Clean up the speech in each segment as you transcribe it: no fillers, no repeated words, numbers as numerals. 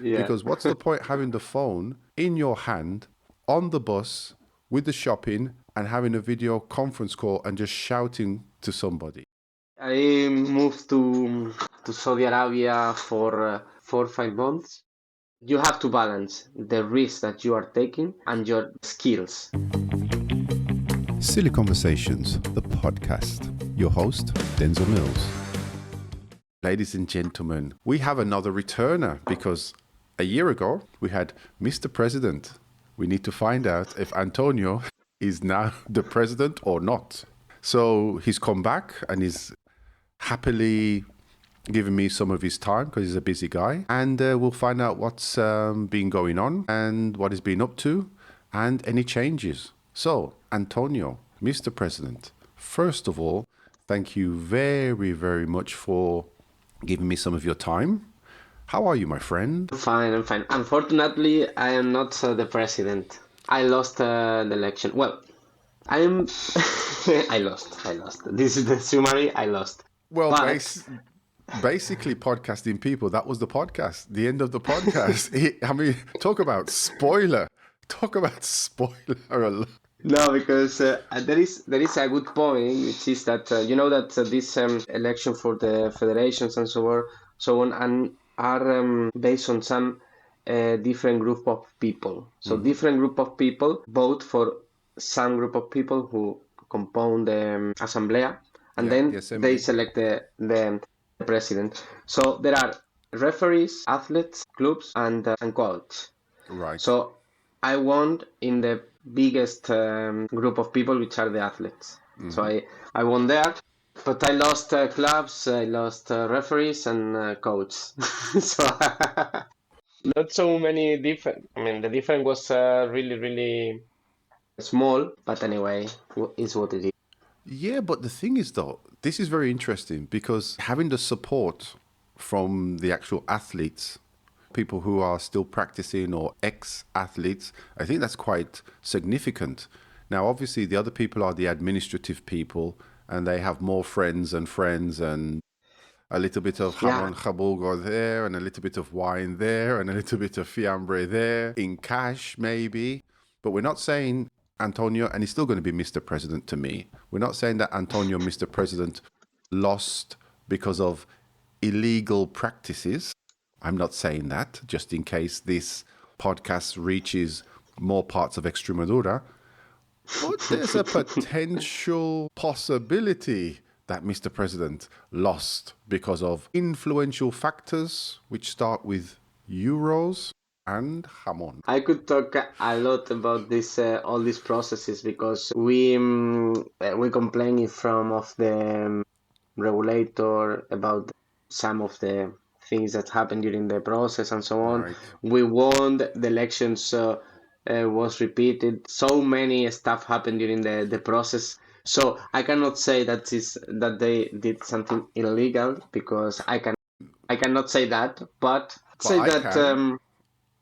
Yeah. Because what's the point having the phone in your hand on the bus with the shopping and having a video conference call and just shouting to somebody? I moved to Saudi Arabia for 4 or 5 months. You have to balance the risk that you are taking and your skills. Silly Conversations, the podcast. Your host, Denzel Mills. Ladies and gentlemen, we have another returner because a year ago we had Mr. President. We need to find out if Antonio is now the president or not. So he's come back and he's happily giving me some of his time because he's a busy guy. And we'll find out what's been going on and what he's been up to and any changes. So, Antonio, Mr. President, first of all, thank you very, very much for giving me some of your time. How are you, my friend? I'm fine. Unfortunately, I am not the president. I lost the election. Well, I'm. I lost. This is the summary. I lost. Well, But basically, podcasting people, that was the podcast, the end of the podcast. I mean, talk about spoiler. Talk about spoiler alert. no, because there is a good point, which is that you know that this election for the federations and so on, and are based on some different group of people. So different group of people vote for some group of people who compose the Asamblea, and Yeah, the then they assembly. select the president. So there are referees, athletes, clubs, and coach. Right. So I won in the biggest group of people, which are the athletes. So I won there, but I lost clubs, I lost referees and coach. So not so many different. I mean, the difference was really, really small, but anyway, is what it is. Yeah, but the thing is, though, this is very interesting because having the support from the actual athletes, people who are still practicing or ex-athletes, I think that's quite significant. Now, obviously, the other people are the administrative people, and they have more friends and a little bit of Yeah, jamon jabugo there, and a little bit of wine there, and a little bit of fiambre there, in cash maybe. But we're not saying Antonio, and he's still going to be Mr. President to me. We're not saying that Antonio, Mr. President, lost because of illegal practices. I'm not saying that, just in case this podcast reaches more parts of Extremadura. But there's a potential possibility that Mr. President lost because of influential factors which start with euros and jamon. I could talk a lot about this, all these processes, because we complain from of the regulator about some of the things that happened during the process and so on. Right. We won the elections, was repeated. So many stuff happened during the process. So I cannot say that they did something illegal, because I cannot say that, but But say that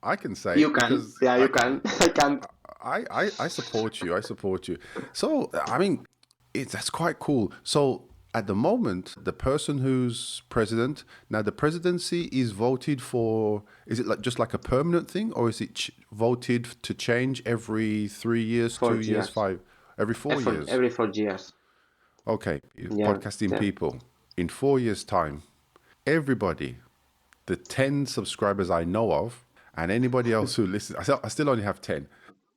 I can say you it can. because Yeah, you can. I can't. I support you. I support you. So, I mean, that's quite cool. So, at the moment, the person who's president, now the presidency is voted for, is it like just like a permanent thing, or is it voted to change every 3 years, 4 2 years, years. five, every 4 years? Every 4 years. Okay, Yeah. podcasting Yeah. people, in 4 years' time, everybody, the 10 subscribers I know of, and anybody else who listens, I still only have 10,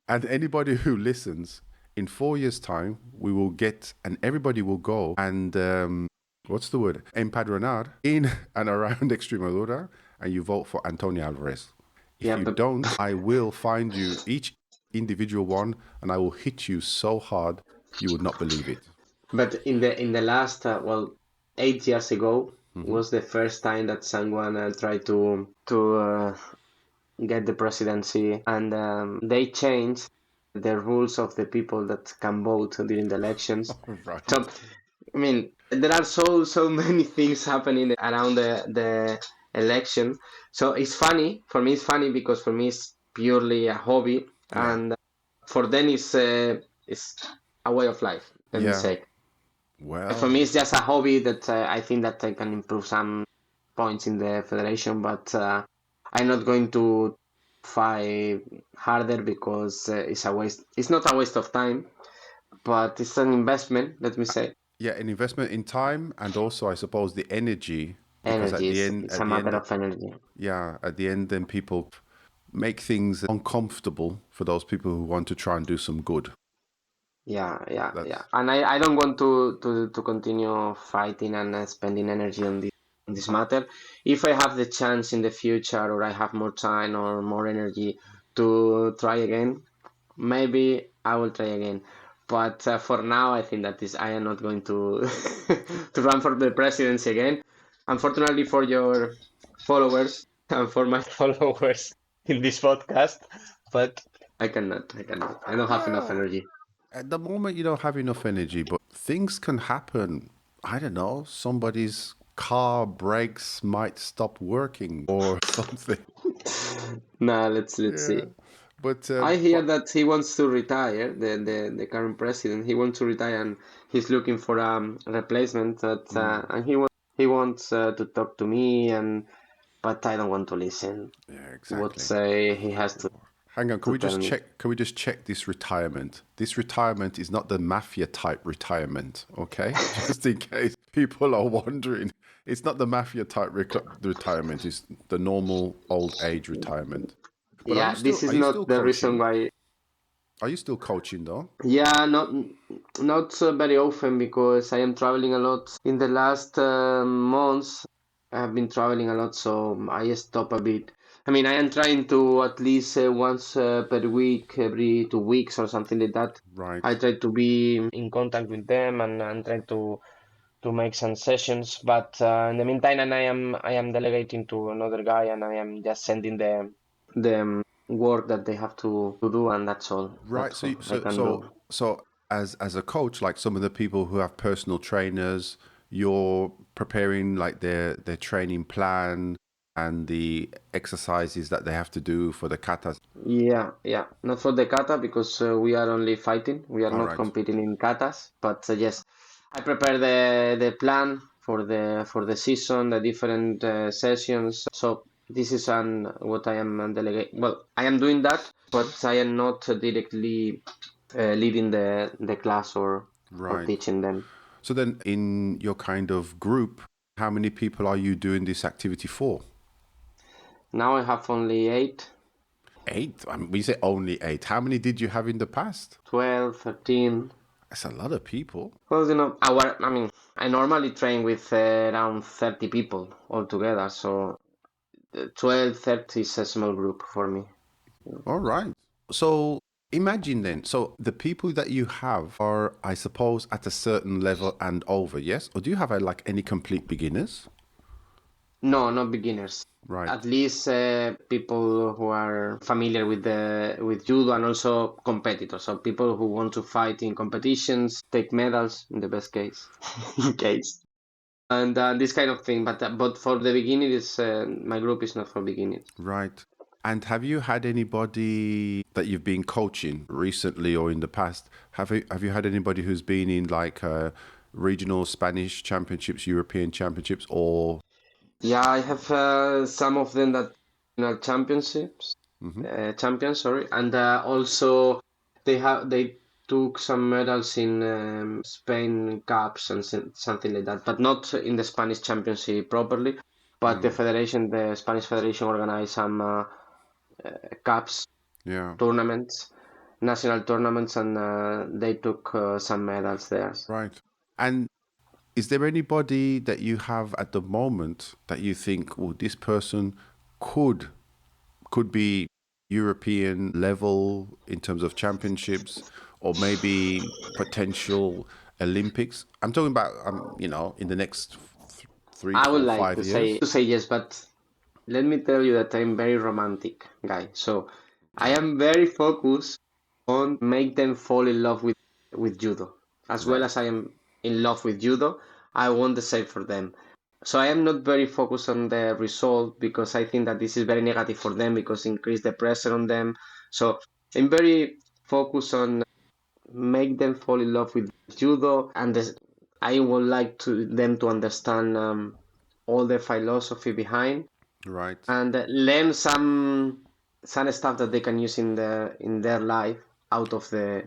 and anybody who listens, in 4 years' time, we will get, and everybody will go and, what's the word? Empadronar in and around Extremadura, and you vote for Antonio Alvarez. If Yeah, you but don't, I will find you each individual one, and I will hit you so hard you would not believe it. in the last 8 years ago was the first time that someone tried to get the presidency, and they changed the rules of the people that can vote during the elections. Right. So I mean, there are so many things happening around the election. So it's funny for me. It's funny because for me it's purely a hobby, Yeah. and for them it's a way of life. Let me Yeah. say. For Well, me, it's just a hobby that I think that I can improve some points in the federation, but I'm not going to fight harder because it's a waste. It's not a waste of time, but it's an investment, let me say. Yeah, an investment in time and also, I suppose, the energy, because Energy is it's a matter of energy. yeah, at the end, then people make things uncomfortable for those people who want to try and do some good. Yeah. That's And I don't want to continue fighting and spending energy on this matter. If I have the chance in the future, or I have more time or more energy to try again, maybe I will try again. But for now, I think that I am not going to to run for the presidency again. Unfortunately for your followers and for my followers in this podcast, but I cannot. I cannot. I don't have enough well, energy. at the moment you don't have enough energy, but things can happen. I don't know, somebody's car brakes might stop working or something. Nah, let's Yeah, see. but I hear that he wants to retire, the current president. He wants to retire and he's looking for a replacement. And he wants to talk to me, and but I don't want to listen. yeah, What exactly. he has Hang on, to tell me. can we just check this retirement? This retirement is not the mafia type retirement, okay? Just in case people are wondering. It's not the mafia type retirement, it's the normal old age retirement. But Yeah, this is are you still not the reason coaching? why. Are you still coaching though? Yeah, not so very often because I am traveling a lot. In the last months, I've been traveling a lot, so I stop a bit. I mean, I am trying to at least once per week, every 2 weeks or something like that. I Right. try to be in contact with them, and try to make some sessions. But in the meantime, and I am delegating to another guy, and I am just sending the work that they have to do, and that's all. Right. That's So all you- I so can do. so so as a coach, like some of the people who have personal trainers, you're preparing like their training plan and the exercises that they have to do for the katas. Yeah. Not for the kata because we are only fighting. We are All not right. competing in katas. But yes, I prepare the plan for the season, the different sessions. So this is what I am delegate. Well, I am doing that, but I am not directly leading the class or Right. teaching them. So then in your kind of group, how many people are you doing this activity for? Now I have only 8, Eight. I mean, we say only eight. How many did you have in the past? 12, 13. That's a lot of people. Well, I mean, I normally train with around 30 people altogether, so 12, 30 is a small group for me. All right. So imagine then, so the people that you have are, I suppose, at a certain level and over, yes? Or do you have like any complete beginners? No, not beginners. Right. At least people who are familiar with judo, and also competitors. So people who want to fight in competitions, take medals in the best case, in case, and this kind of thing. But for the beginners, my group is not for beginners. Right. And have you had anybody that you've been coaching recently or in the past? Have you had anybody who's been in like regional Spanish championships, European championships, or Yeah, I have some of them that championships, Mhm. champions, sorry, and also they took some medals in Spain Cups and something like that, but not in the Spanish Championship properly. But the Spanish Federation organized some cups, Yeah. tournaments, national tournaments, and they took some medals there. Right. And is there anybody that you have at the moment that you think, well, this person could could be European level in terms of championships or maybe potential Olympics? I'm talking about, in the next three, I would four, like five years. to say yes, but let me tell you that I'm very romantic guy. So I Okay. am very focused on make them fall in love with judo. As well as Right. I am in love with judo, I want the same for them. So I am not very focused on the result because I think that this is very negative for them because increase the pressure on them. So I'm very focused on make them fall in love with judo, and I would like to them to understand all the philosophy behind. Right. and learn some stuff that they can use in their life out of the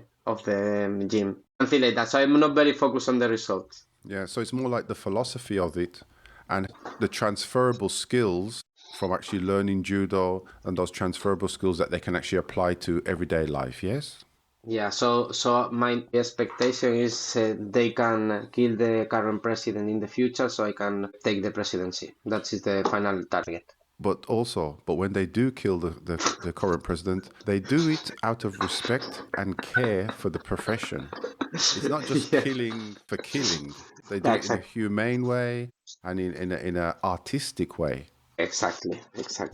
gym. Something like that. So I'm not very focused on the results. Yeah. So it's more like the philosophy of it and the transferable skills from actually learning judo and those transferable skills that they can actually apply to everyday life. Yes. Yeah, so my expectation is they can kill the current president in the future, so I can take the presidency. That is the final target. But when they do kill the current president, they do it out of respect and care for the profession. It's not just Yeah, killing for killing. They do yeah, it in a humane way and in a artistic way. exactly.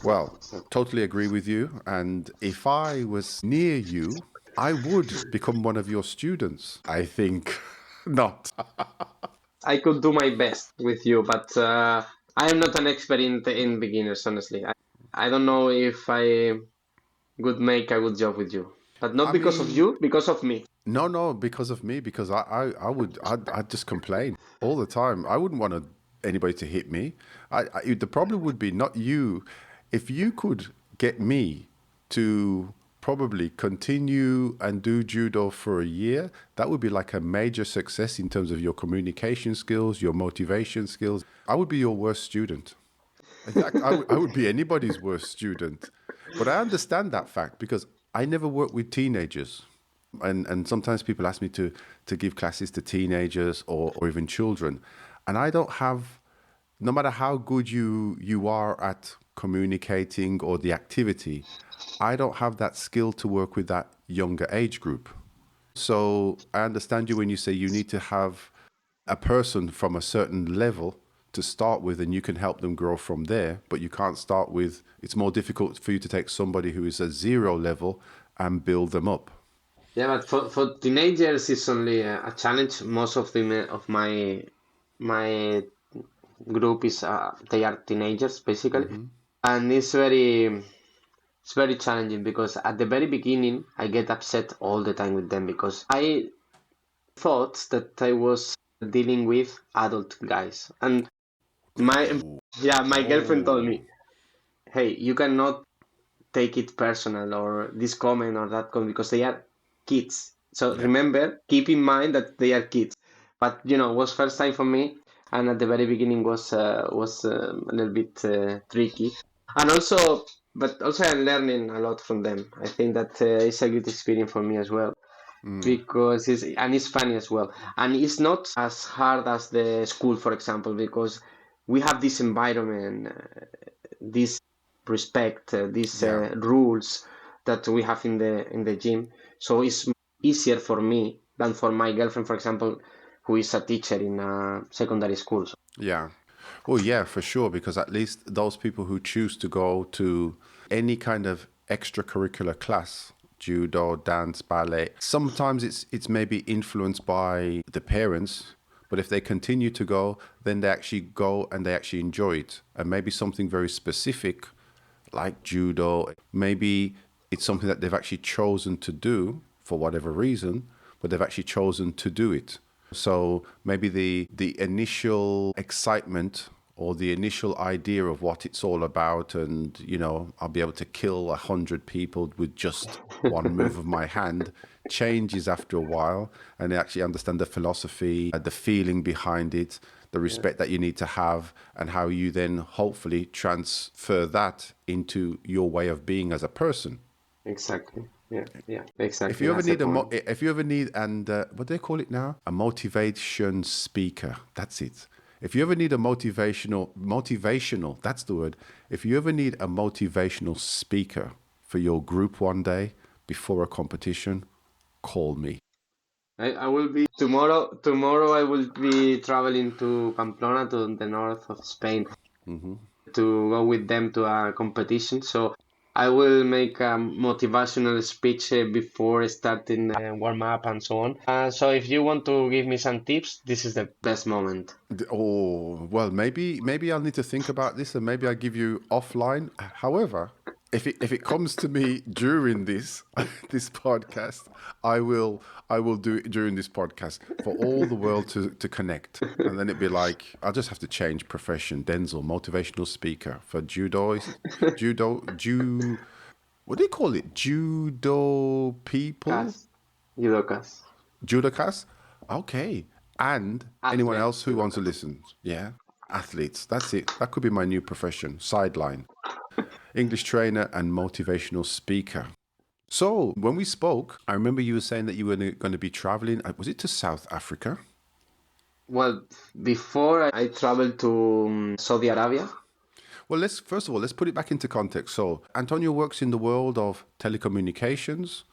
Well, totally agree with you. And if I was near you, I would become one of your students. I think not. I could do my best with you, but I am not an expert in beginners, honestly. I don't know if I would make a good job with you, but not I because of mean, you, because of me. no, because of me, because I'd just complain all the time. I wouldn't want anybody to hit me. The problem would be not you. If you could get me to probably continue and do judo for a year, that would be like a major success in terms of your communication skills, your motivation skills. I would be your worst student. In fact, I would be anybody's worst student. But I understand that fact because I never worked with teenagers. And sometimes people ask me to give classes to teenagers or even children. And I don't have, no matter how good you are at communicating or the activity, I don't have that skill to work with that younger age group. So I understand you when you say you need to have a person from a certain level to start with and you can help them grow from there, but you can't start with, it's more difficult for you to take somebody who is at zero level and build them up. Yeah, but for teenagers, it's only a challenge. Most of my group is they are teenagers basically, and it's very challenging because at the very beginning I get upset all the time with them because I thought that I was dealing with adult guys, and my Oh, my girlfriend told oh, me, "Hey, you cannot take it personal or this comment or that comment because they are kids. So yeah, remember, keep in mind that they are kids." But it was first time for me, and at the very beginning was a little bit tricky, and also I'm learning a lot from them. I think that it's a good experience for me as well because it's funny as well, and it's not as hard as the school, for example, because we have this environment, this respect, these yeah. rules that we have in the gym. So it's easier for me than for my girlfriend, for example, who is a teacher in a secondary school. So, Yeah. Well, yeah, for sure, because at least those people who choose to go to any kind of extracurricular class, judo, dance, ballet, sometimes it's maybe influenced by the parents, but if they continue to go, then they actually go and they actually enjoy it. And maybe something very specific like judo, maybe it's something that they've actually chosen to do for whatever reason, but they've actually chosen to do it. So maybe the initial excitement or the initial idea of what it's all about, and I'll be able to kill 100 people with just one move of my hand, changes after a while, and they actually understand the philosophy, the feeling behind it, the yeah, respect that you need to have, and how you then hopefully transfer that into your way of being as a person. exactly. Yeah, If exactly. you ever That's the need point. if you ever need, and what do they call it now? A motivation speaker. That's it. If you ever need a motivational, that's the word. If you ever need a motivational speaker for your group one day before a competition, call me. I will be tomorrow. Tomorrow I will be traveling to Pamplona, to the north of Spain, to go with them to a competition. So I will make a motivational speech before starting warm up and so on. So if you want to give me some tips, this is the best moment. Oh, well, maybe I'll need to think about this and maybe I'll give you offline. However, if it comes to me during this this podcast, I will do it during this podcast for all the world to connect, and then it'd be like I'll just have to change profession. Denzel, motivational speaker for judo. What do you call it? Judo people, Judokas. judokas. Okay, and anyone Athletes, else who wants to judokas. listen. Yeah, athletes. That's it. That could be my new profession. Sideline. English trainer and motivational speaker. So when we spoke, I remember you were saying that you were going to be traveling. Was it to South Africa? Well, before I traveled to Saudi Arabia. Well, first of all, let's put it back into context. So Antonio works in the world of telecommunications,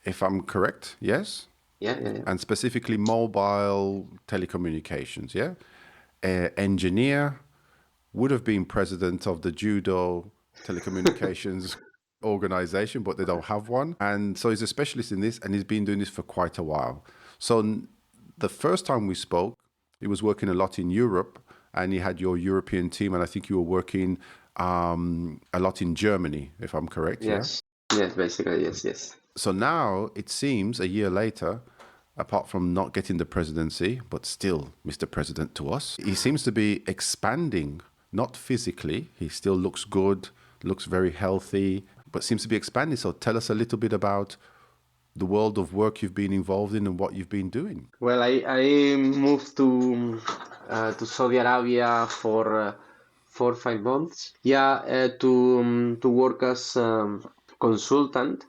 if I'm correct, yes? Yeah. And specifically mobile telecommunications, yeah? Engineer, would have been president of the judo telecommunications organization, but they don't have one. And so he's a specialist in this, and he's been doing this for quite a while. So the first time we spoke, he was working a lot in Europe, and he had your European team, and I think you were working a lot in Germany, if I'm correct. Yes. Yeah? Yes, basically, yes. So now it seems a year later, apart from not getting the presidency, but still Mr. President to us, he seems to be expanding, not physically. He still looks good, looks very healthy, but seems to be expanding. So tell us a little bit about the world of work you've been involved in and what you've been doing. Well, I moved to Saudi Arabia for 4 or 5 months. Yeah, to work as consultant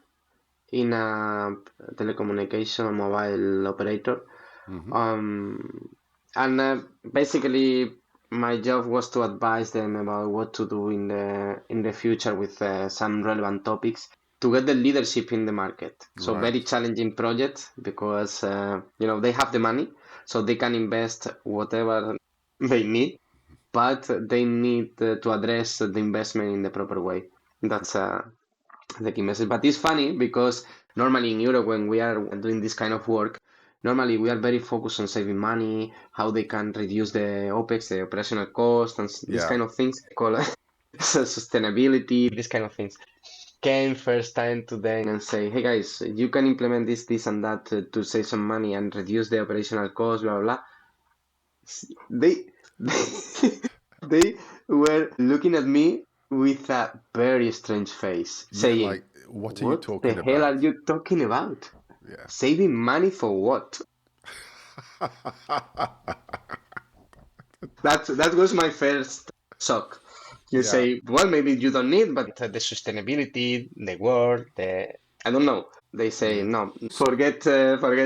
in a telecommunication mobile operator. And basically my job was to advise them about what to do in the future with some relevant topics to get the leadership in the market. So Right. very challenging project because they have the money, so they can invest whatever they need, but they need to address the investment in the proper way. That's the key message. But it's funny because normally in Europe, when we are doing this kind of work, normally we are very focused on saving money, how they can reduce the OPEX, the operational cost, and these Yeah. kind of things. Called sustainability, these kind of things. Came first time to them and say, hey guys, you can implement this, and that to save some money and reduce the operational cost, blah, blah, blah. They, they were looking at me with a very strange face, Yeah, saying, like, what are you what talking the hell are about? you talking about? Yeah. Saving money for what? That was my first shock. You Yeah. say, well, maybe you don't need, but the sustainability, the world, I don't know. They say, no, forget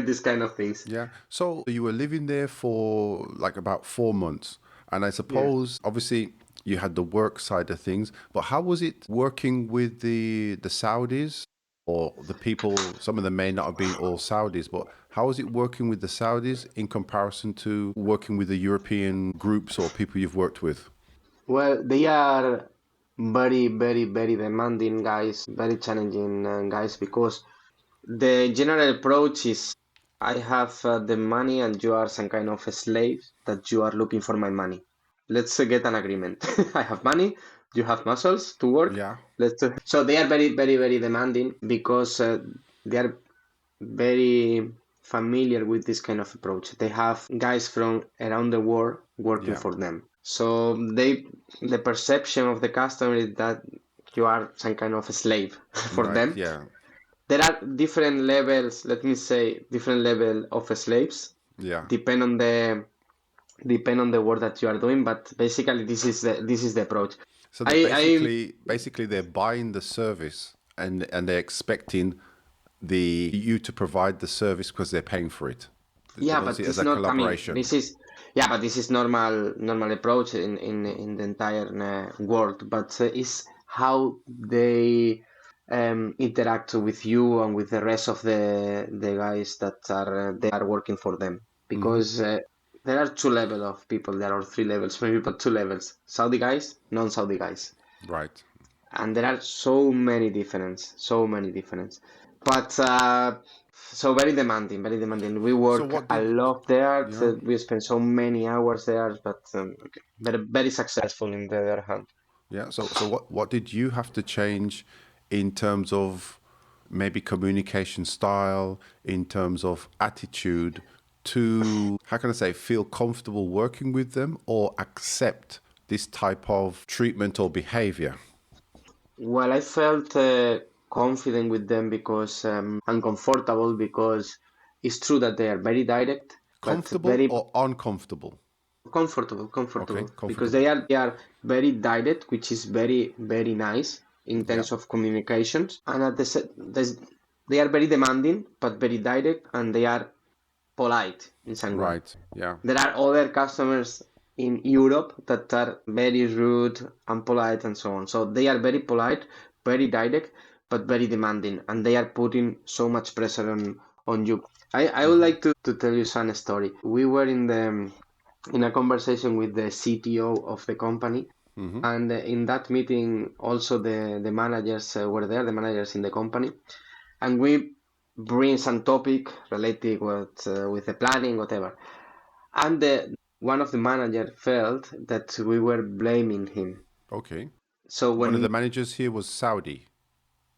these kind of things. Yeah. So you were living there for like about 4 months. And I Yeah. suppose, obviously, you had the work side of things, but how was it working with the Saudis or the people? Some of them may not have been all Saudis, but how was it working with the Saudis in comparison to working with the European groups or people you've worked with? Well, they are very, very, very demanding guys, very challenging guys, because the general approach is I have the money and you are some kind of a slave that you are looking for my money. Let's get an agreement. I have money, you have muscles to work. Yeah. So they are very, very, very demanding because they are very familiar with this kind of approach. They have guys from around the world working Yeah. for them. So the perception of the customer is that you are some kind of a slave for Right. them. Yeah. There are different levels, let me say, different level of slaves, Yeah. depend on the work that you are doing, but basically this is the approach. So I basically they're buying the service and they're expecting you to provide the service because they're paying for it. They Yeah, don't but see it this as a not. I mean, collaboration. this is normal approach in the entire world. But it's how they interact with you and with the rest of the guys that are they are working for them. Because there are two levels of people. There are three levels, maybe, but two levels: Saudi guys, non-Saudi guys, Right. and there are so many difference, but so very demanding, we So work what a did lot there. yeah? We spend so many hours there, but very, very successful in the other hand. Yeah. So what did you have to change in terms of maybe communication style, in terms of attitude to, how can I say, feel comfortable working with them or accept this type of treatment or behavior? Well, I felt confident with them because uncomfortable because it's true that they are very direct, but Comfortable very or uncomfortable? comfortable, Okay, comfortable because comfortable. they are very direct, which is very very nice in Yeah. terms of communications, and at they are very demanding, but very direct, and they are polite in some way. Right. Yeah. There are other customers in Europe that are very rude, unpolite, and so on. So they are very polite, very direct, but very demanding, and they are putting so much pressure on you. I would Hmm. like to tell you some story. We were in a conversation with the CTO of the company, Hmm. and in that meeting, also the managers were there, the managers in the company, and we bring some topic related with the planning, whatever. And one of the manager felt that we were blaming him. Okay. So One of when the managers here was Saudi.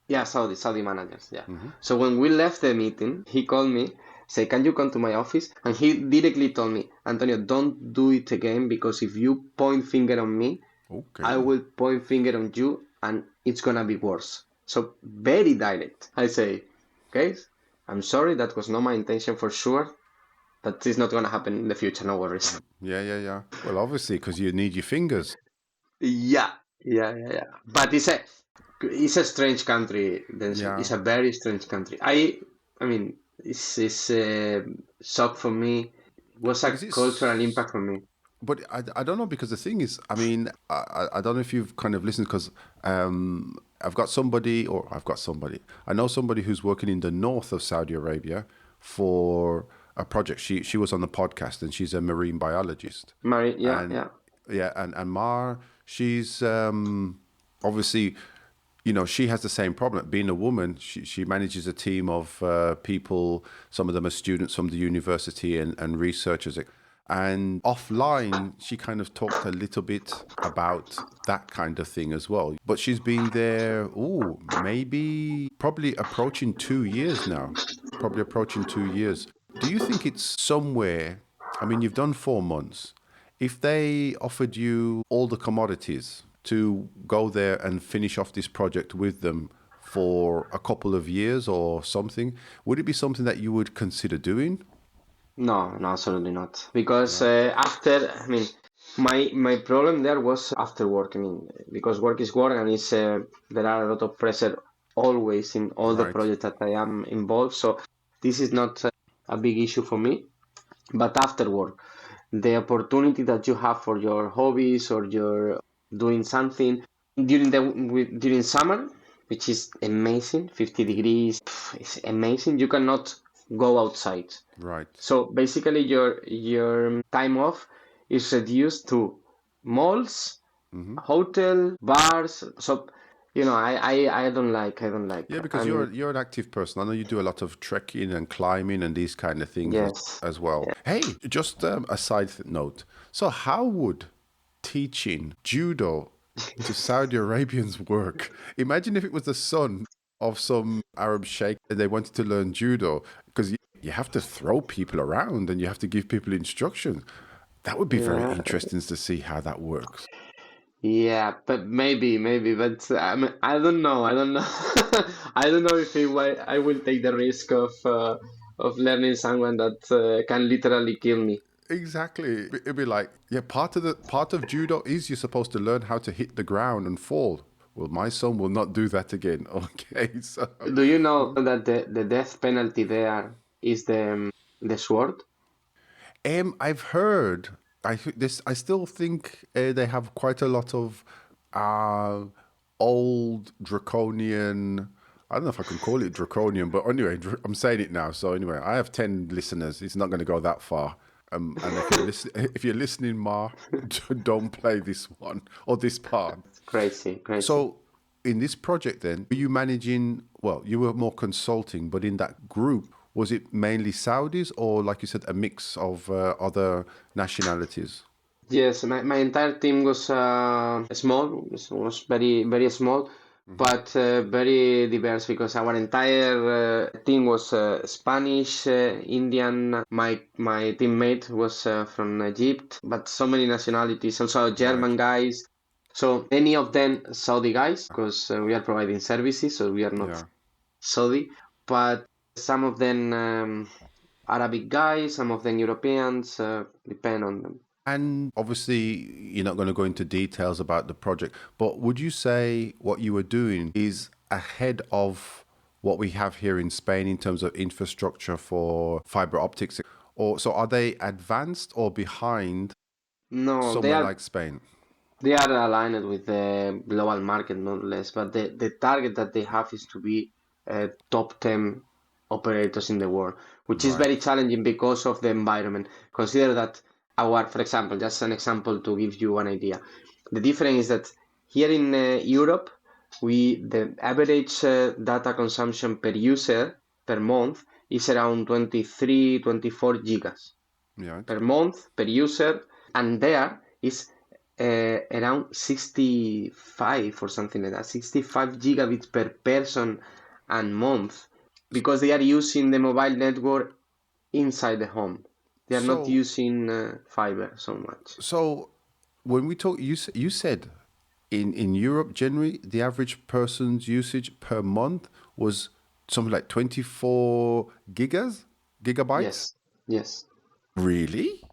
yeah, Saudi managers, yeah. Hmm. So when we left the meeting, he called me, say, "Can you come to my office?" And he directly told me, "Antonio, don't do it again because if you point finger on me, I Okay. will point finger on you, and it's gonna be worse." So very direct. I say, "Okay, I'm sorry, that was not my intention for sure. That is not gonna happen in the future. No worries." Yeah, yeah, yeah. Well, obviously, because you need your fingers. Yeah, yeah. But it's a strange country. Denzel. Yeah. It's a very strange country. I mean, it's a shock for me. It was a Because cultural it's, impact for me. but I don't know, because the thing is, I mean, I don't know if you've kind of listened, because I've got somebody, I know somebody who's working in the north of Saudi Arabia for a project. She was on the podcast, and she's a marine biologist. Mary, yeah, And yeah. yeah, and Mar, she's obviously, she has the same problem. Being a woman, she manages a team of people. Some of them are students from the university and researchers. And offline, she kind of talked a little bit about that kind of thing as well. But she's been there, maybe probably approaching 2 years now. Probably approaching 2 years. Do you think it's somewhere? I mean, you've done 4 months. If they offered you all the commodities to go there and finish off this project with them for a couple of years or something, would it be something that you would consider doing? No, no, absolutely not. Because No. after, I mean, my problem there was after work. I mean, because work is work, and it's there are a lot of pressure always in all the Right. projects that I am involved. So this is not a big issue for me. But after work, the opportunity that you have for your hobbies or your doing something during summer, which is amazing, 50 degrees, it's amazing. You cannot go outside. Right. So basically, your time off is reduced to malls, Hmm. hotel, bars. So I don't like, Yeah, because and you're an active person. I know you do a lot of trekking and climbing and these kind of things yes, as well. yeah. Hey, just a side note. So, how would teaching judo to Saudi Arabians work? Imagine if it was the son of some Arab sheikh and they wanted to learn judo, because you have to throw people around and you have to give people instructions. That would be very Yeah, interesting to see how that works. yeah, but maybe, but I mean, I don't know, I don't know if I will take the risk of learning someone that can literally kill me. Exactly. It'd be like, yeah, part of judo is you're supposed to learn how to hit the ground and fall. Well, my son will not do that again. Okay, so Do you know that the death penalty there is the sword? I've heard. I still think they have quite a lot of uh, old draconian. I don't know if I can call it draconian, but anyway, I'm saying it now. So anyway, I have 10 listeners. It's not going to go that far. And if you're listening, Ma, don't play this one or this part. Crazy, crazy. So, in this project, then, were you managing? Well, you were more consulting, but in that group, was it mainly Saudis or, like you said, a mix of other nationalities? Yes, my entire team was small. It was very very small, Hmm. but very diverse because our entire team was Spanish, Indian. My teammate was from Egypt, but so many nationalities. Also Right. German guys. So many of them Saudi guys because we are providing services, so we are not Yeah. Saudi. But some of them Arabic guys, some of them Europeans. Depend on them. And obviously, you're not going to go into details about the project, but would you say what you were doing is ahead of what we have here in Spain in terms of infrastructure for fiber optics? Or so are they advanced or behind No, somewhere like Spain? they are aligned with the global market, not less. But the target that they have is to be top 10 operators in the world, which is very Right. challenging because of the environment. Consider that for example, just an example to give you an idea. The difference is that here in Europe, the average data consumption per user per month is around 23, 24 gigas Yeah. per month per user, and there is around 65 or something like that, 65 gigabits per person and month, because they are using the mobile network inside the home. They are not So, using fiber so much. so when we talk, you said in Europe generally the average person's usage per month was something like 24 gigabytes. Yes, yes, Really?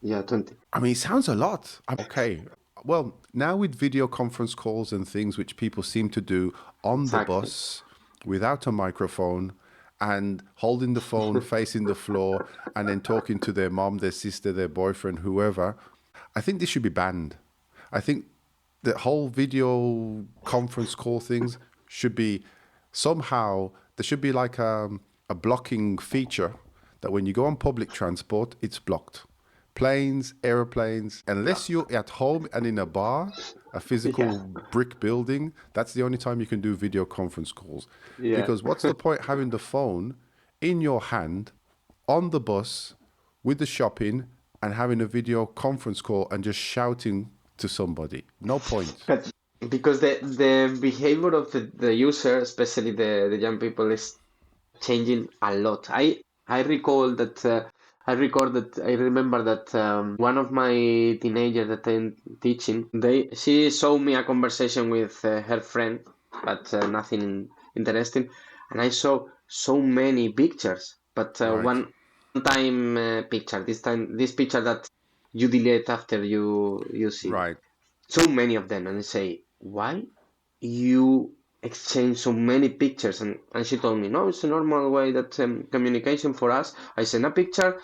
yeah, 20. I mean, it sounds a lot. Okay. Well, now with video conference calls and things which people seem to do on the Exactly. bus without a microphone and holding the phone facing the floor and then talking to their mom, their sister, their boyfriend, whoever, I think this should be banned. I think the whole video conference call things should be somehow, there should be like a blocking feature that when you go on public transport, it's blocked. Planes, aeroplanes, Yeah. unless you're at home and in a bar, a Yeah. physical brick building, that's the only time you can do video conference calls. Yeah. Because what's the point having the phone in your hand on the bus with the shopping and having a video conference call and just shouting to somebody? No point. But because the behavior of the user, especially the young people, is changing a lot. I remember that one of my teenagers that I'm teaching, she showed me a conversation with her friend, but nothing interesting, and I saw so many pictures, but Right, one time picture, this picture that you delete after you see right. so many of them, and I say, why you exchange so many pictures? And she told me, no, it's a normal way that communication for us. I send a picture,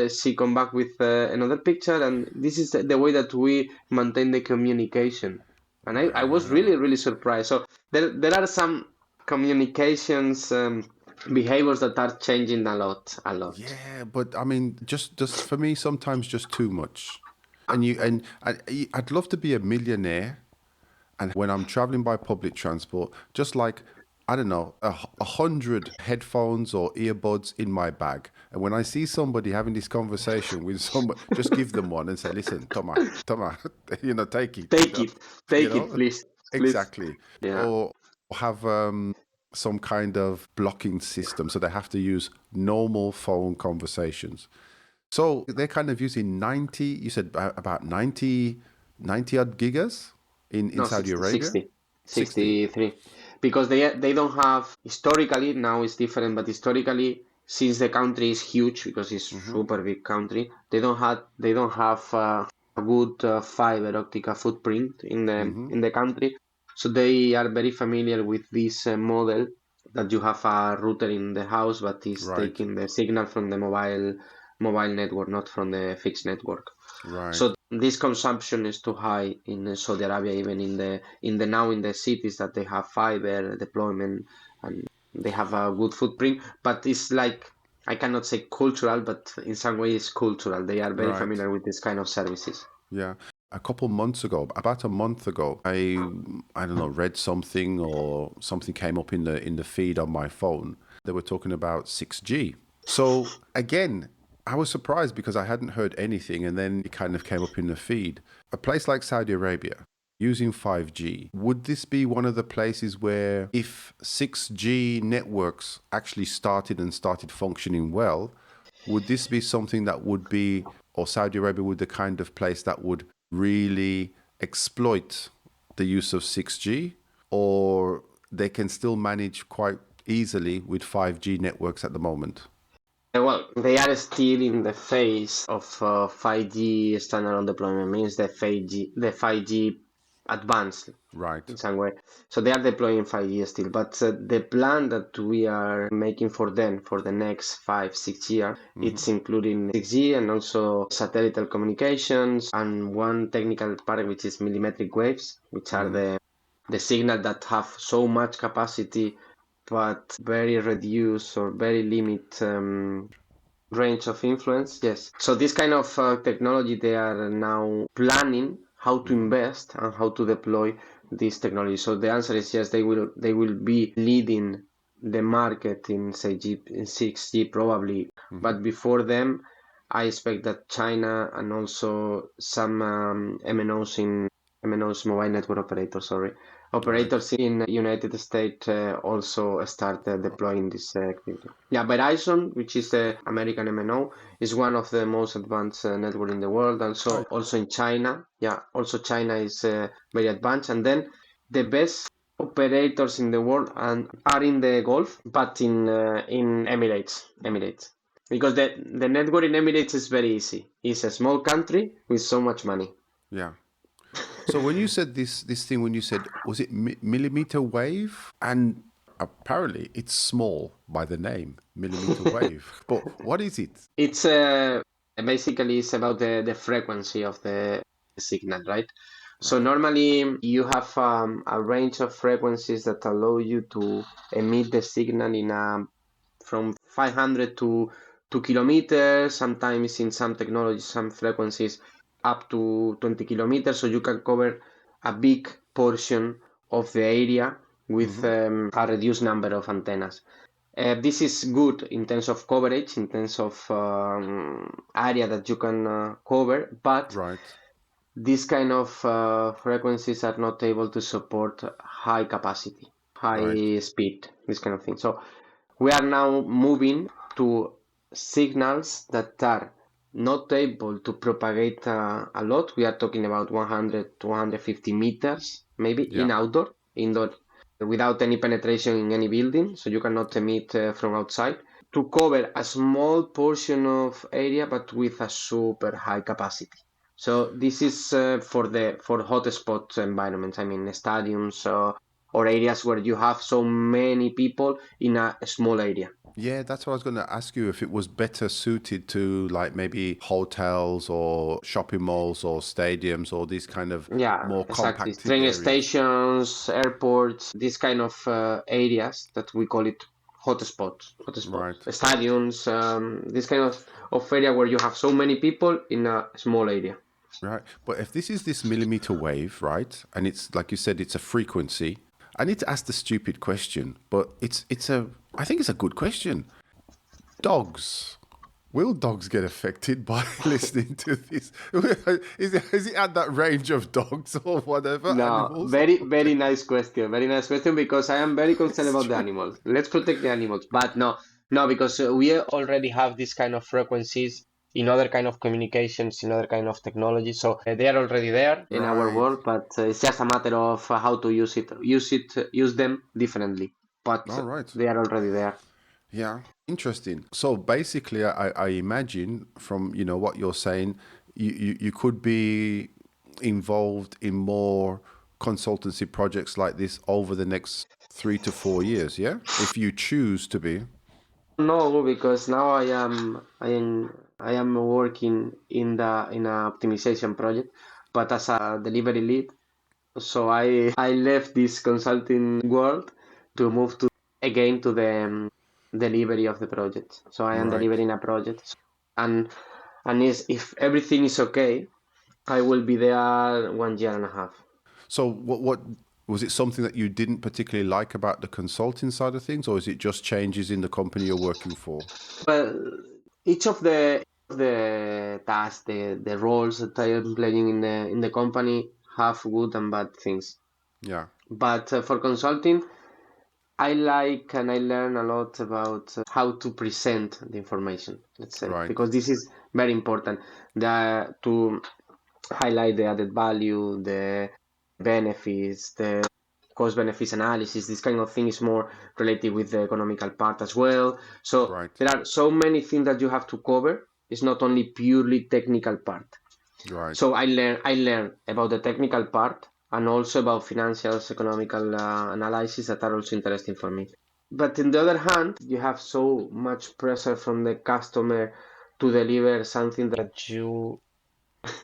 she come back with another picture, and this is the way that we maintain the communication. And I was Wow. really really surprised. So there are some communications behaviors that are changing a lot. Yeah, but I mean, just for me, sometimes just too much. I'd love to be a millionaire, and when I'm traveling by public transport, just like I don't know, 100 headphones or earbuds in my bag, and when I see somebody having this conversation with someone, just give them one and say, "Listen, Toma, take it, Take it, you take it, know, please, please. exactly." Yeah. Or have some kind of blocking system, so they have to use normal phone conversations. So they're kind of using 90, you said about 90 odd gigas in No, Saudi 60, Arabia? 60, 60. 63. Because they don't have historically, now it's different, but historically, since the country is huge because it's Hmm. super big country, they don't have a good fiber optic footprint Hmm. in the country. So they are very familiar with this model that you have a router in the house, but is Right, taking the signal from the mobile network, not from the fixed network. right, So this consumption is too high in Saudi Arabia, even in the cities that they have fiber deployment and they have a good footprint. But it's like I cannot say cultural, but in some way it's cultural. They are very right. familiar with this kind of services. Yeah. A couple months ago, about a month ago, I don't know, read something or something came up in the feed on my phone. They were talking about 6G. So again, I was surprised because I hadn't heard anything, and then it kind of came up in the feed. A place like Saudi Arabia using 5G, would this be one of the places where if 6G networks actually started functioning well, would this be something that would be, or Saudi Arabia would the kind of place that would really exploit the use of 6G, or they can still manage quite easily with 5G networks at the moment? Well, they are still in the phase of 5G standalone deployment, means the 5G advanced Right. in some way. So they are deploying 5G still, but the plan that we are making for them for the next 5, 6 years, it's including 6G and also satellite communications and one technical part which is millimetric waves, which are the signal that have so much capacity but very reduced or very limited range of influence. Yes. So this kind of technology, they are now planning how to invest and how to deploy this technology. So the answer is yes, they will be leading the market in say in 6G probably. But before them, I expect that China and also some MNOs, mobile network operators, sorry, operators in United States also start deploying this activity. Yeah, Verizon, which is the American MNO, is one of the most advanced network in the world. Also in China. Yeah, also China is very advanced. And then the best operators in the world are in the Gulf, but in Emirates. Because the network in Emirates is very easy. It's a small country with so much money. Yeah. So when you said this thing, when you said, was it millimeter wave? And apparently it's small by the name, millimeter wave. But what is it? It's basically it's about the frequency of the signal, right? So normally you have a range of frequencies that allow you to emit the signal from 500 to 2 kilometers, sometimes in some technologies, some frequencies up to 20 kilometers. So you can cover a big portion of the area with a reduced number of antennas. This is good in terms of coverage, in terms of area that you can cover, but Right. these kind of frequencies are not able to support high capacity, Right. high speed, this kind of thing. So we are now moving to signals that are not able to propagate a lot. We are talking about 100 to 150 meters, maybe in Yeah. indoor, without any penetration in any building. So you cannot emit from outside to cover a small portion of area, but with a super high capacity. So this is for hotspot environments. I mean, stadiums or areas where you have so many people in a small area. Yeah, that's what I was going to ask you, if it was better suited to like maybe hotels or shopping malls or stadiums or these kind of Yeah, more exactly. compacted Train areas. stations, airports, these kind of areas that we call it hotspots, Right. stadiums, this kind of area where you have so many people in a small area. Right. But if this is this millimeter wave, right, and it's like you said, it's a frequency. I need to ask the stupid question, but I think it's a good question. Dogs. Will dogs get affected by listening to this? Is it at that range of dogs or whatever No, animals? very nice question. Very nice question because I am very concerned about the animals. Let's protect the animals, but no, because we already have this kind of frequencies in other kind of communications, in other kind of technology. So they are already there in our Right. world, but it's just a matter of how to use it. Use them differently, but All right. they are already there. Yeah, interesting. So basically, I imagine from what you're saying, you could be involved in more consultancy projects like this over the next 3 to 4 years. Yeah, if you choose to be. No, because now I am working in a optimization project, but as a delivery lead. So I left this consulting world to move to the delivery of the project. So I am Right. delivering a project, and if everything is okay, I will be there 1 year and a half. So what was it, something that you didn't particularly like about the consulting side of things, or is it just changes in the company you're working for? Well, each of the the tasks, the roles that I am playing in the company have good and bad things. Yeah. But for consulting, I like and I learn a lot about how to present the information, let's say, Right. because this is very important. To highlight the added value, the benefits, the cost benefits analysis, this kind of thing is more related with the economical part as well. So Right. there are so many things that you have to cover. It's not only purely technical part. Right. So I learn about the technical part and also about financials, economical analysis that are also interesting for me. But on the other hand, you have so much pressure from the customer to deliver something that you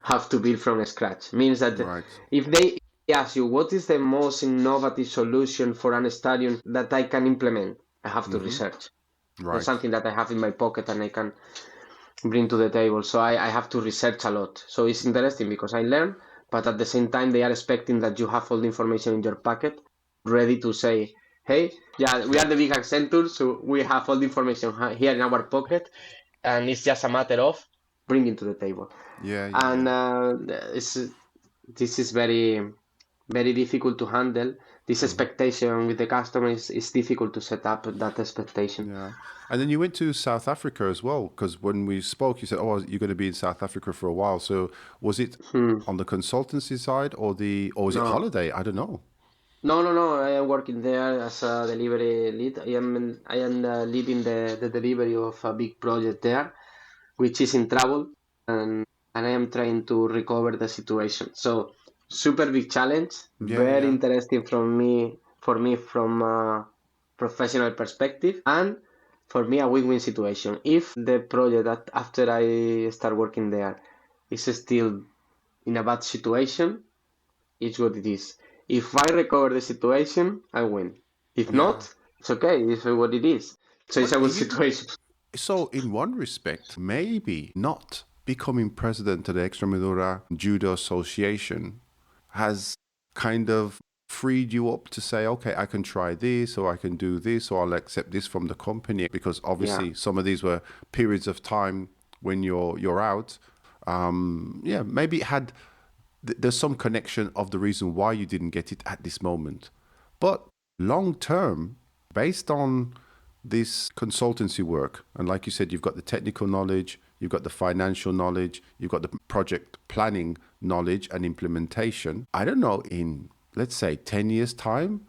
have to build from scratch. Means that Right. if they ask you what is the most innovative solution for an stadium that I can implement, I have to Mm-hmm. research. Not Right. something that I have in my pocket and I can bring to the table. So I have to research a lot. So it's interesting because I learn, but at the same time they are expecting that you have all the information in your pocket, ready to say, hey, yeah, we are the big Accenture, so we have all the information here in our pocket, and it's just a matter of bringing to the table. Yeah. Yeah. And Yeah. it's, this is very very difficult to handle. This Mm-hmm. expectation with the customer is difficult to set up that expectation. Yeah. And then you went to South Africa as well, because when we spoke, you said, "Oh, you're going to be in South Africa for a while." So was it Hmm. on the consultancy side or was it No, holiday? I don't know. no. I am working there as a delivery lead. I am leading the delivery of a big project there, which is in trouble, and I am trying to recover the situation. So super big challenge, Yeah. very Yeah. interesting for me from a professional perspective, and for me a win-win situation. If the project that after I start working there is still in a bad situation, it's what it is. If I recover the situation, I win. If Yeah. not, it's okay. It's what it is. So it's Well, a good even situation. so, in one respect, maybe not becoming president of the Extremadura Judo Association has kind of freed you up to say, okay, I can try this, or I can do this, or I'll accept this from the company, because Yeah. obviously some of these were periods of time when you're out. Yeah, maybe it had. There's some connection of the reason why you didn't get it at this moment, but long term, based on this consultancy work, and like you said, you've got the technical knowledge, you've got the financial knowledge, you've got the project planning knowledge and implementation. I don't know, in let's say 10 years' time,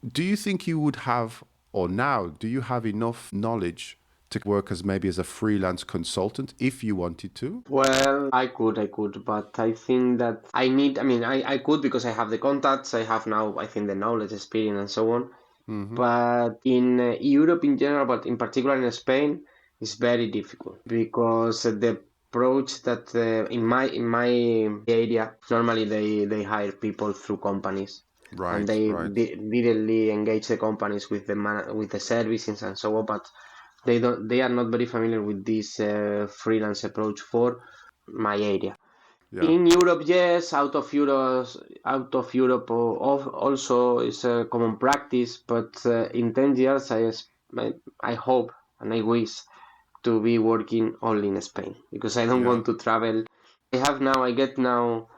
do you think you would have, or now, do you have enough knowledge to work as maybe as a freelance consultant if you wanted to? Well, I could, but I think that I could because I have the contacts, I have now, I think, the knowledge, experience, and so on. Mm-hmm. But in Europe in general, but in particular in Spain, it's very difficult because the approach that in my area normally they hire people through companies and Right, they right. directly engage the companies with with the services and so on, but they are not very familiar with this freelance approach for my area. Yeah. In Europe, yes. Out of Europe, also is a common practice. But in 10 years, I hope and I wish to be working only in Spain because I don't Yeah. want to travel. I get now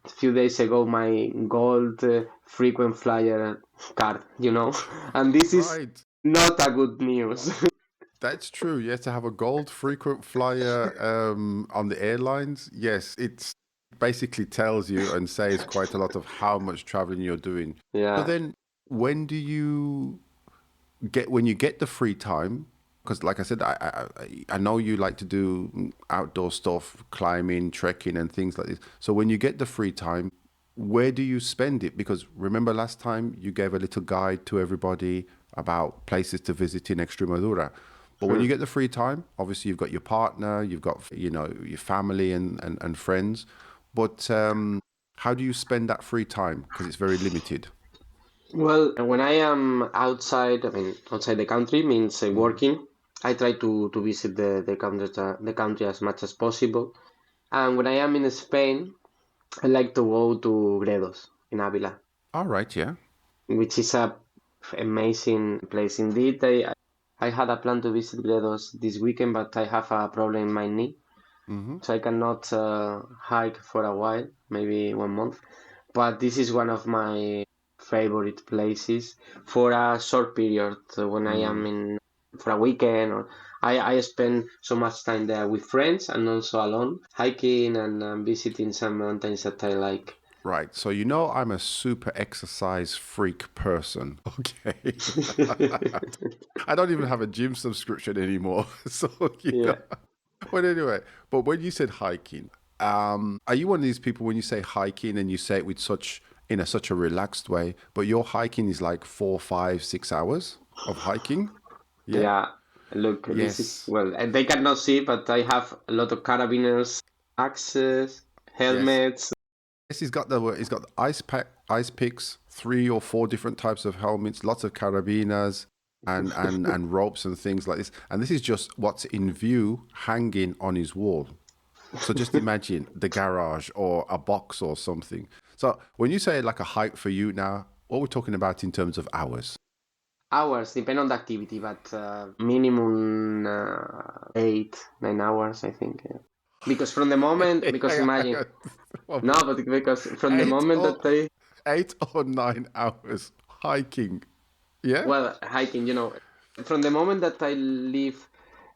a few days ago my gold frequent flyer card, and this is Right. not a good news. That's true. You have to have a gold frequent flyer on the airlines. Yes, it basically tells you and says quite a lot of how much traveling you're doing. So Yeah. then, when do you when you get the free time? Because, like I said, I know you like to do outdoor stuff, climbing, trekking, and things like this. So when you get the free time, where do you spend it? Because remember last time you gave a little guide to everybody about places to visit in Extremadura. But when Hmm. you get the free time, obviously you've got your partner, you've got your family and friends. But how do you spend that free time? Because it's very limited. Well, when I am outside, outside the country means Mm. working. I try to visit the country as much as possible. And when I am in Spain, I like to go to Gredos in Avila, All right, yeah. which is a amazing place indeed. I had a plan to visit Gredos this weekend, but I have a problem in my knee, so I cannot hike for a while, maybe 1 month. But this is one of my favorite places for a short period when I am in for a weekend, or I spend so much time there with friends and also alone, hiking and visiting some mountains that I like. Right. So I'm a super exercise freak person. Okay. I don't even have a gym subscription anymore. So Yeah. But anyway, but when you said hiking, are you one of these people when you say hiking and you say it with such a relaxed way, but your hiking is like 4, 5, 6 hours of hiking? Yeah. Yeah, look, this is, Yes. well, they cannot see, but I have a lot of carabiners, axes, Yes. helmets. Yes, he's got the ice picks, 3 or 4 different types of helmets, lots of carabiners and ropes and things like this. And this is just what's in view hanging on his wall. So just imagine the garage or a box or something. So when you say like a hike for you now, what we're talking about in terms of hours? Hours, depend on the activity, but minimum 8, 9 hours, I think. Yeah. Because from the moment, because Hang imagine, on. One no, minute. but because from the Eight moment or that I, 8 or 9 hours hiking. Yeah? well, hiking, from the moment that I leave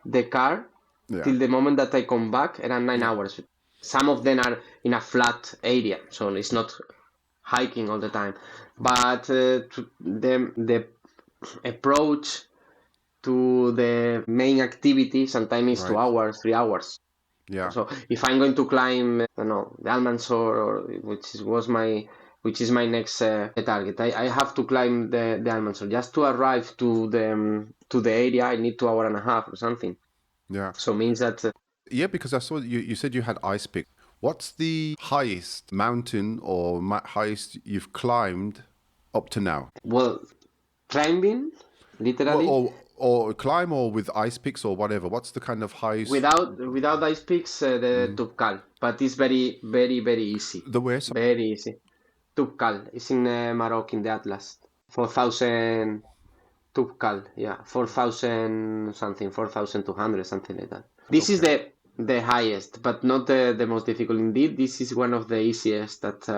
the car Yeah. till the moment that I come back, around nine Yeah. hours. Some of them are in a flat area, so it's not hiking all the time. But the approach to the main activity sometimes is Right. 2 hours, 3 hours. Yeah. So if I'm going to climb, I don't know, the Almansor, or which is my next target, I have to climb the Almansor. Just to arrive to the area, I need 2 hour and a half or something. Yeah. So means that Yeah, because I saw you said you had ice pick. What's the highest mountain or highest you've climbed up to now? well, climbing Well, literally or climb or with ice picks or whatever. What's the kind of highest? without ice picks, the Tubkal, but it's very very very easy, The where? very easy. Tubkal is in Morocco in the Atlas. 4,000 Tubkal, yeah, 4,000 something, 4,200, something like that. This is Okay. the highest, but not the most difficult. Indeed, this is one of the easiest that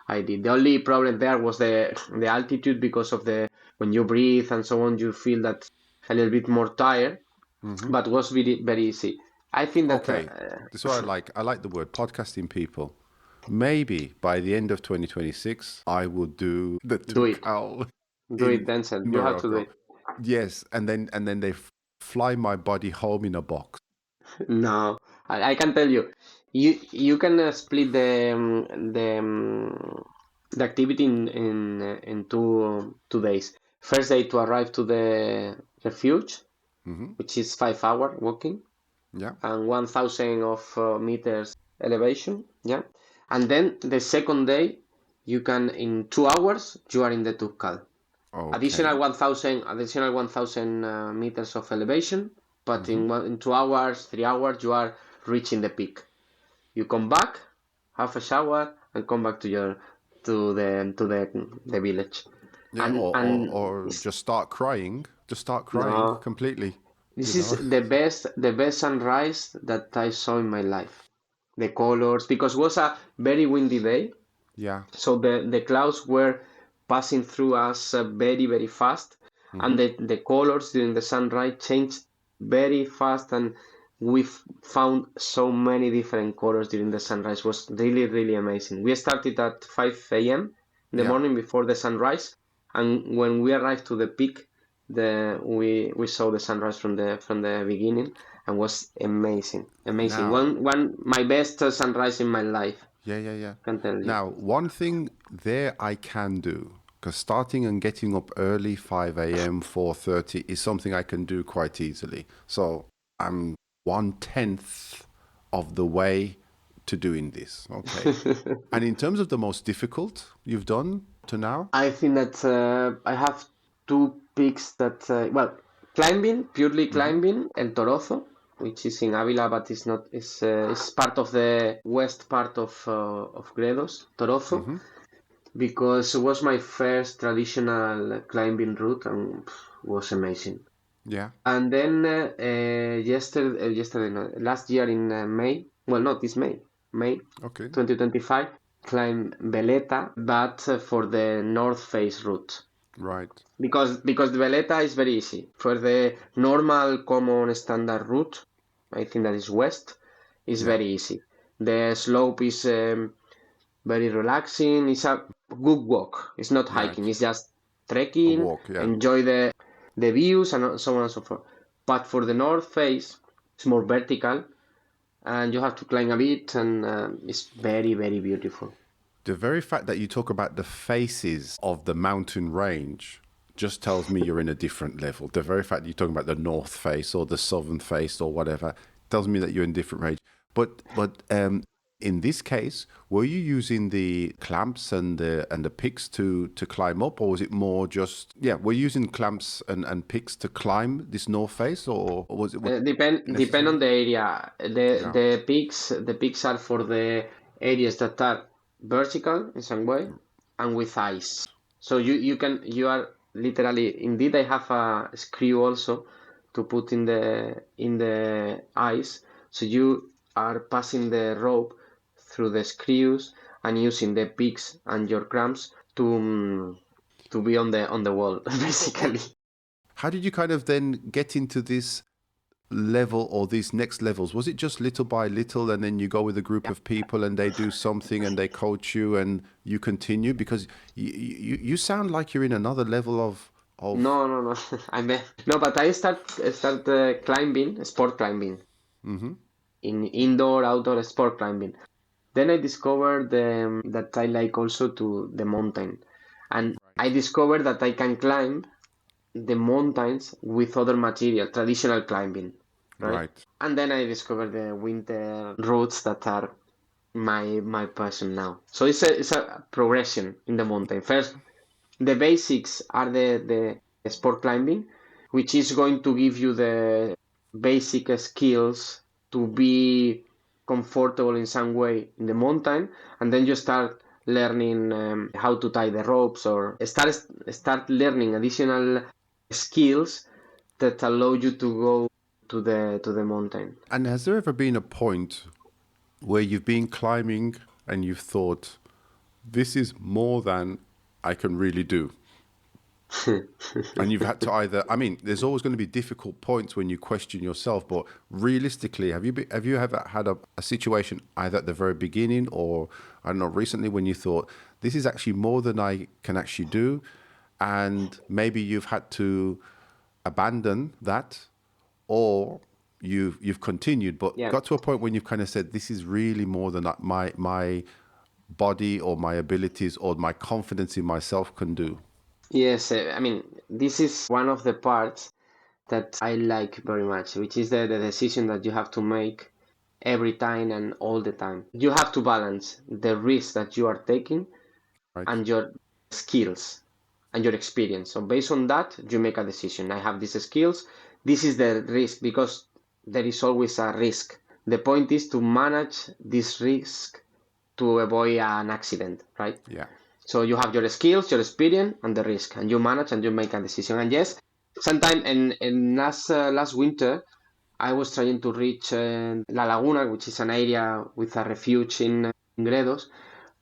I did. The only problem there was the altitude, because of the when you breathe and so on, you feel that a little bit more tired, but was very very easy. I think that Okay. This is what I like. I like the word podcasting people. Maybe by the end of 2026, I will do the do it, Tukal do it, in Denzel. You have to do Morocco. it. Yes, and then they fly my body home in a box. No, I can tell you, you can split the activity in 2 days. First day to arrive to the refuge, which is 5 hour walking Yeah. and 1,000 of meters elevation. Yeah, and then the second day you can in 2 hours you are in the Turkal. Okay. Additional 1,000 meters of elevation, but Hmm. in 2 hours, 3 hours, you are reaching the peak. You come back, have a shower, and come back to the village. Yeah, And or just start crying. Just start crying no, completely. this is the best sunrise that I saw in my life. The colors, because it was a very windy day, Yeah. so the clouds were passing through us very very fast, and the colors during the sunrise changed very fast, and we found so many different colors during the sunrise. It was really really amazing. We started at 5 a.m. in the Yeah. morning before the sunrise, and when we arrived to the peak, we saw the sunrise from the beginning, and was amazing. Now, One my best sunrise in my life, yeah, yeah, yeah. can tell you. Now, one thing there I can do, because starting and getting up early, 5 a.m., 4:30, is something I can do quite easily. So I'm 1/10 of the way to doing this. Okay. And in terms of the most difficult you've done to now? I think that I have two peaks that, well, climbing, purely climbing, El Torozo, which is in Avila, but it's not, it's part of the west part of Gredos, Torozo, because it was my first traditional climbing route, and was amazing. Yeah. And then yesterday, no, last year in May, well, not this May Okay. 2025, climb Veleta, but for the north face route. Right. Because the Veleta is very easy. For the normal, common, standard route, I think that is west, is Yeah. very easy. The slope is very relaxing. It's a good walk. It's not hiking. Right. It's just A trekking, walk. Yeah. enjoy the views and so on and so forth. But for the north face, it's more vertical, and you have to climb a bit, and it's very, very beautiful. The very fact that you talk about the faces of the mountain range just tells me you're in a different level. The very fact that you're talking about the north face or the southern face or whatever tells me that you're in a different range. But in this case, were you using the clamps and the picks to climb up, or was it more just were you using clamps and picks to climb this north face, or was it Depend necessary? on the area. The Yeah. the peaks are for the areas that are vertical in some way and with ice. So you are literally, indeed I have a screw also to put in the ice. So you are passing the rope through the screws and using the picks and your clamps to be on the wall But basically. how did you kind of then get into this level or these next levels? Was it just little by little and then you go with a group of people and they do something and they coach you and you continue? Because you sound like you're in another level of No, no, no. No, but I start climbing, sport climbing, in indoor, outdoor sport climbing. Then I discovered that I like also to the mountain, and I right, discovered that I can climb the mountains with other material, traditional climbing, right? right, And then I discovered the winter routes that are my passion now. So it's a progression in the mountain. First, the basics are the sport climbing, which is going to give you the basic skills to be comfortable in some way in the mountain, and then you start learning how to tie the ropes or start learning additional skills that allow you to go to the mountain. And has there ever been a point where you've been climbing and you've thought, this is more than I can really do? And you've had to either, I mean, there's always going to be difficult points when you question yourself, but realistically, have you ever had a situation either at the very beginning or, I don't know, recently when you thought, this is actually more than I can actually do, and maybe you've had to abandon that, or you've continued, but Yeah. got to a point when you've kind of said, this is really more than my body or my abilities or my confidence in myself can do. Yes, I mean, this is one of the parts that I like very much, which is the decision that you have to make every time and all the time. You have to balance the risk that you are taking Right. and your skills and your experience. So based on that, you make a decision. I have these skills. This is the risk because there is always a risk. The point is to manage this risk to avoid an accident, right? Yeah. So you have your skills, your experience, and the risk, and you manage and you make a decision. And yes, sometime in last winter, I was trying to reach La Laguna, which is an area with a refuge in Gredos,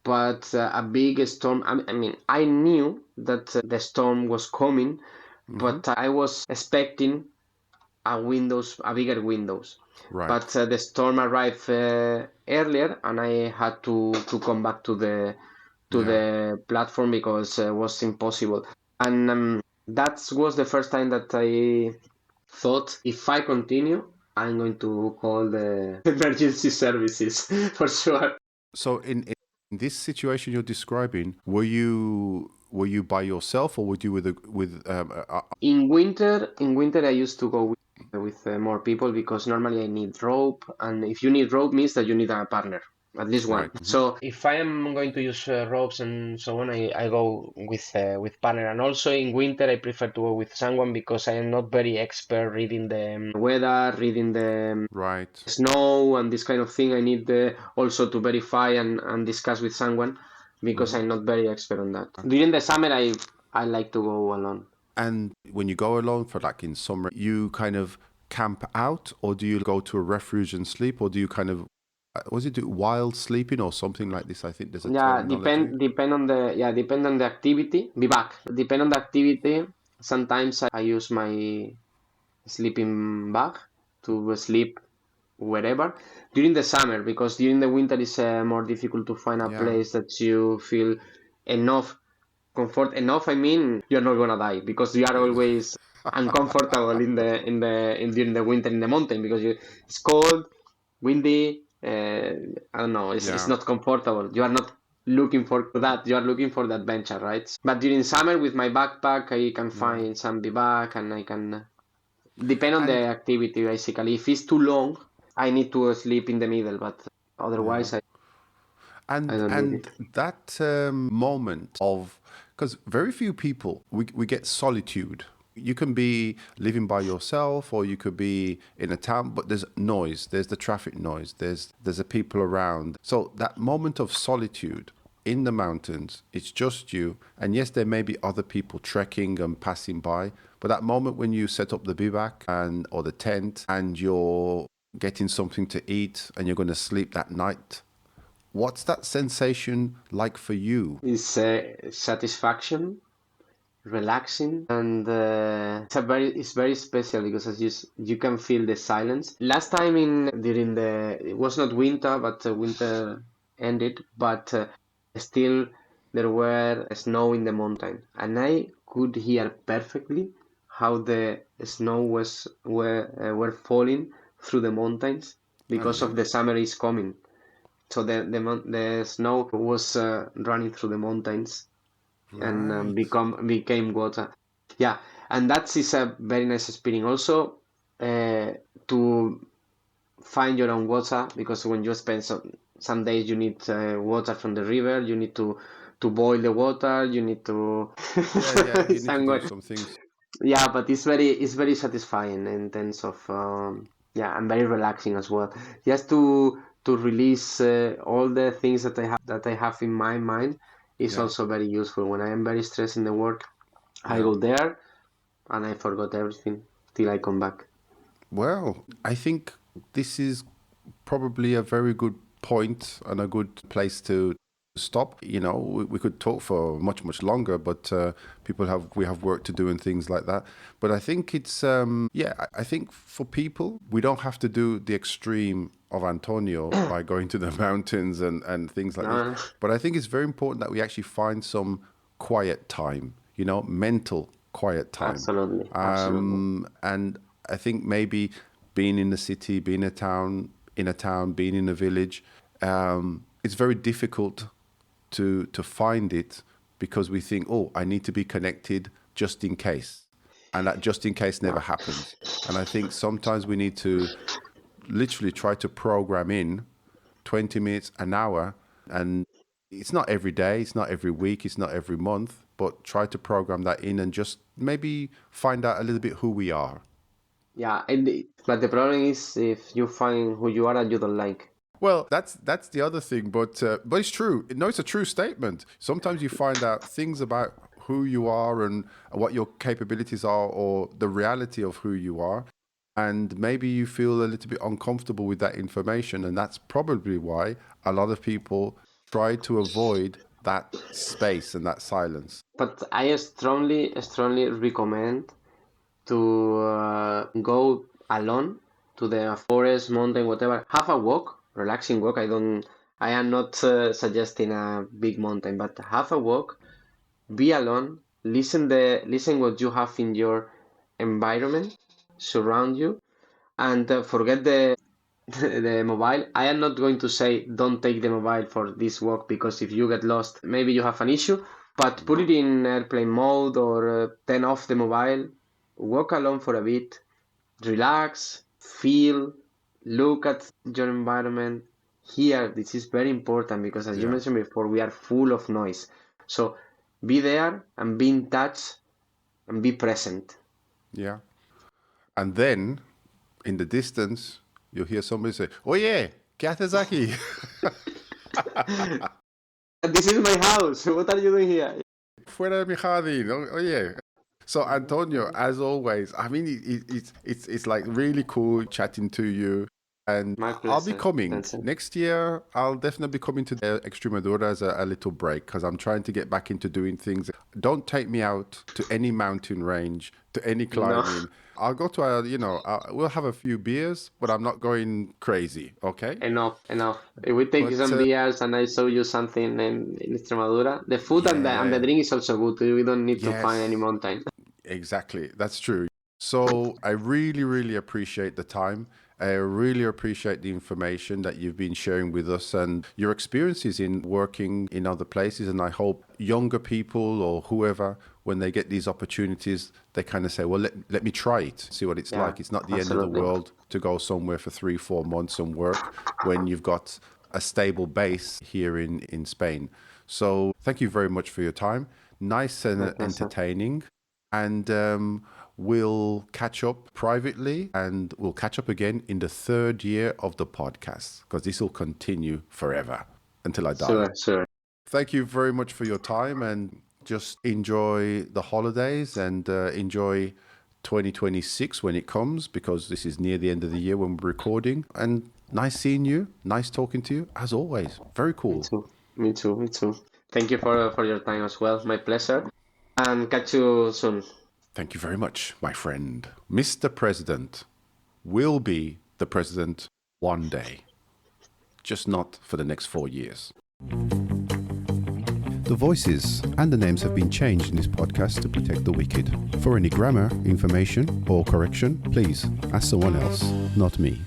but a big storm. I mean, I knew that the storm was coming, Hmm. but I was expecting a bigger windows. Right. But the storm arrived earlier, and I had to come back to Yeah. the platform because it was impossible. And that was the first time that I thought, if I continue, I'm going to call the emergency services for sure. So in this situation you're describing, were you by yourself or were you with In winter, I used to go with more people because normally I need rope, and if you need rope, means that you need a partner, at least one. right? Hmm. So if I am going to use ropes and so on, I go with partner. And also in winter, I prefer to go with someone because I am not very expert reading the weather, reading the Right. snow and this kind of thing. I need also to verify and discuss with someone because Hmm. I'm not very expert on that. During the summer, I like to go alone. And when you go alone for like in summer, you kind of camp out, or do you go to a refuge and sleep, or do you kind of? Was it while sleeping or something like this? I think there's a Yeah, terminology. depend on the activity. Be back. Depend on the activity. Sometimes I use my sleeping bag to sleep wherever during the summer, because during the winter it's more difficult to find a Yeah. place that you feel enough comfort. Enough, I mean, you're not gonna die because you are always uncomfortable during the winter in the mountain because it's cold, windy. I don't know. It's Yeah. not comfortable. You are not looking for that. You are looking for the adventure, right? But during summer with my backpack, I can Yeah. find some bivouac, and I can depend on the And activity basically. If it's too long, I need to sleep in the middle, but yeah. otherwise I don't need And it. that moment of, because very few people, we get solitude. You can be living by yourself, or you could be in a town, but there's noise. There's the traffic noise. There's the people around. So that moment of solitude in the mountains, it's just you. And yes, there may be other people trekking and passing by, but that moment when you set up the bivouac and or the tent, and you're getting something to eat, and you're going to sleep that night, what's that sensation like for you? It's satisfaction, relaxing, and it's very special because you can feel the silence. Last time in during the it was not winter, but winter ended, but still there were snow in the mountain, and I could hear perfectly how the snow were falling through the mountains Oh because yeah, of the summer is coming. So the snow was running through the mountains and right. became water. Yeah, and that is a very nice experience. Also, to find your own water, because when you spend some days you need water from the river, you need to boil the water, you need to Yeah, yeah. You need to some do way. some things. Yeah, but it's very satisfying in terms of yeah, and very relaxing as well. Just to release all the things that I have in my mind is Yeah, also very useful. When I am very stressed in the work, I yeah. go there and I forgot everything till I come back. Well, I think this is probably a very good point and a good place to stop. You know, we could talk for much, much longer, but we have work to do and things like that. But I think it's, yeah, I think for people, we don't have to do the extreme of Antonio by going to the mountains and things like this. No, But I think it's very important that we actually find some quiet time, you know, mental quiet time. absolutely, absolutely. And I think maybe being in the city, being in a town, being in a village, it's very difficult to find it because we think, oh, I need to be connected just in case, and that just in case never No. happens. And I think sometimes we need to literally try to program in 20 minutes, an hour, and it's not every day, it's not every week, it's not every month, but try to program that in and just maybe find out a little bit who we are. Yeah, but the problem is if you find who you are and you don't like. Well, that's the other thing, but it's true. No, it's a true statement. Sometimes you find out things about who you are and what your capabilities are, or the reality of who you are, and maybe you feel a little bit uncomfortable with that information, and that's probably why a lot of people try to avoid that space and that silence. But I strongly recommend to go alone to the forest, mountain, whatever. Have a walk, relaxing walk. I am not suggesting a big mountain, but have a walk. Be alone. Listen what you have in your environment, surround you, and forget the the mobile. I am not going to say don't take the mobile for this walk because if you get lost, maybe you have an issue. But put it in airplane mode or turn off the mobile. Walk alone for a bit. Relax, feel, look at your environment. Here, this is very important because, as you Yeah, mentioned before, we are full of noise. So be there and be in touch and be present. yeah. And then in the distance, you'll hear somebody say, "Oye, ¿qué haces aquí?" This is my house. What are you doing here? Fuera de mi jardín. Oye. So Antonio, as always, I mean, it's like really cool chatting to you. And My I'll be pleasure, coming Vincent. next year. I'll definitely be coming to Extremadura as a little break because I'm trying to get back into doing things. Don't take me out to any mountain range, to any No, climbing. I'll go to we'll have a few beers, but I'm not going crazy. Okay. enough. If we take But some beers and I show you something in Extremadura, the food and the yeah, drink is also good. We don't need to find any yes, mountain. exactly. That's true. So I really, really appreciate the time. I really appreciate the information that you've been sharing with us and your experiences in working in other places. And I hope younger people or whoever, when they get these opportunities, they kind of say, well, let me try it, see what it's Yeah, like. It's not the end of the absolutely. world to go somewhere for 3-4 months and work when you've got a stable base here in Spain. So thank you very much for your time. Nice My and pleasure. entertaining. And we'll catch up privately and we'll catch up again in the 3rd year of the podcast because this will continue forever until I die. Sure. Thank you very much for your time and just enjoy the holidays and enjoy 2026 when it comes because this is near the end of the year when we're recording. And nice seeing you. Nice talking to you as always. Very Me cool. too. Me too. Me too. Thank you for your time as well. My pleasure. And catch you soon. Thank you very much, my friend. Mr. President will be the president one day, just not for the next 4 years. The voices and the names have been changed in this podcast to protect the wicked. For any grammar, information, or correction, please ask someone else, not me.